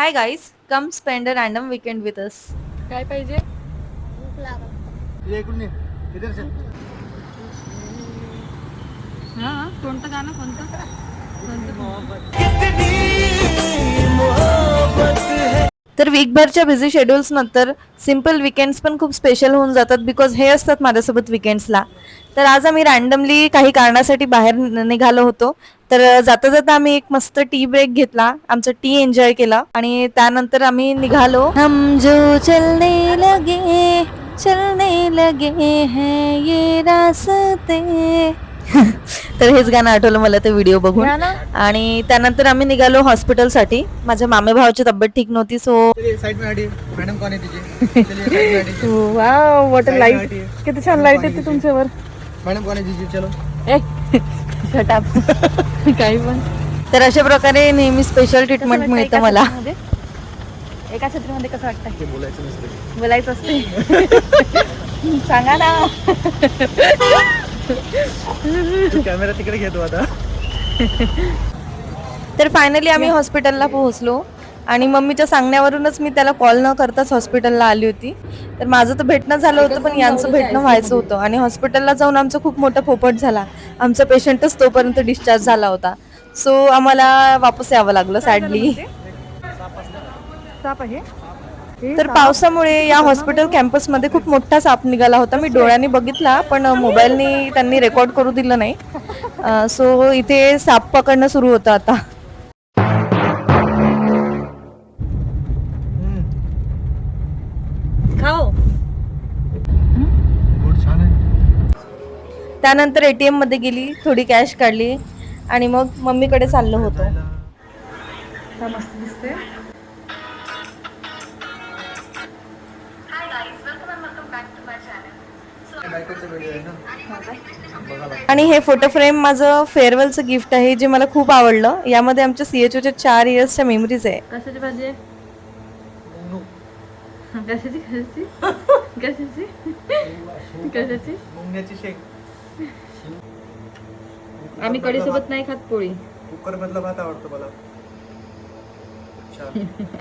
Hi guys, come spend a random weekend with us. काय पाहिजे? ये इकडून ये. इधर से. हा कोणतं गाणं कोणतं? तर वीकभरच्या बिझी शेड्यूल्स नंतर सिम्पल विकेंड्स पण खूप स्पेशल होऊन जातात बिकॉज हे असतात माझ्यासोबत विकेंड्सला. तर आज आम्ही रँडमली काही कारणासाठी बाहेर निघालो होतो. तर जाता जाता आम्ही एक मस्त टी ब्रेक घेतला, आमचा टी एन्जॉय केला आणि त्यानंतर आम्ही निघालो. हम जो चलने लगे हैं ये रास्ते. तर हेच गाणं आठवलं मला ते व्हिडिओ बघून. आणि त्यानंतर आम्ही निघालो हॉस्पिटलसाठी. माझ्या मामे भावाची तब्येत ठीक नव्हती सो चलिए साइड में हटिए. मॅडम कोण आहे तुझी? चलिए साइड में हटिए. वाव वॉटर Side लाईट हटिए. किती छान लाईट येते तुमच्यावर. मॅडम कोण आहे तुझी? चलो. ए शट अप. काही पण. तर अशा प्रकारे नेहमी स्पेशल ट्रीटमेंट मिळतं मला. एका छत्रीमध्ये कसं वाटतं? ते बोलायचं नसतं. बोलायचं असते. सांगा ना. तू कॅमेरा तिकडे घेतो आता. तर फायनली आम्ही हॉस्पिटलला पोहोचलो आणि मम्मीच्या सांगण्यावरूनच मी त्याला कॉल न करताच हॉस्पिटलला आली होती. तर माझं तर भेटणं झालं होतं पण यांचं भेटणं व्हायचं होतं आणि हॉस्पिटलला जाऊन आमचं खूप मोठा पोपट झाला. आमचा पेशंटच तोपर्यंत डिस्चार्ज झाला होता. सो आम्हाला वापस यावं लागलं सॅडली. साप आहे. तर पावसामुळे या हॉस्पिटल कॅम्पसमध्ये खूप मोठा साप निघाला होता. मी डोळ्यांनी बघितला पण मोबाईलनी त्यांनी रेकॉर्ड करू दिलं नाही. सो इथे साप पकडणं सुरू होतं आता. खाओ. गुड छान आहे. त्यानंतर ATM मध्ये गेली, थोडी कॅश काढली आणि मग मम्मीकडे चाललो होतो. मस्त दिसते. बायकोचा व्हिडिओ आहे ना. आणि हे फोटो फ्रेम माझं फेअरवेलचं गिफ्ट आहे जे मला खूप आवडलं. यामध्ये आमच्या CHOच्या 4 इयर्सच्या मेमरीज आहे. कशाची भाजी आहे? कशाची कशाची कशाची कशाची? मुंग्याची शेक. आम्ही कढीसोबत नाही खात पोळी. कुकर मधला भात आवडतो मला.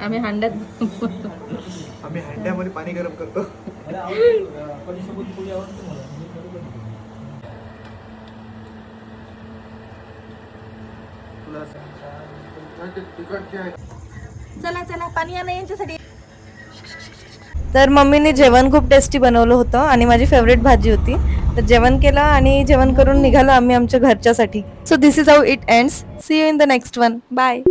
आम्ही हांड्यात. आम्ही हंड्यामध्ये पाणी गरम करतो. चला चला पाणी आणा यांच्यासाठी. तर मम्मीने जेवण खूप टेस्टी बनवलं होतं आणि माझी फेवरेट भाजी होती. तर जेवण केलं आणि जेवण करून निघालो आम्ही आमच्या घरच्यासाठी. So this is how it ends. See you in the next one. Bye.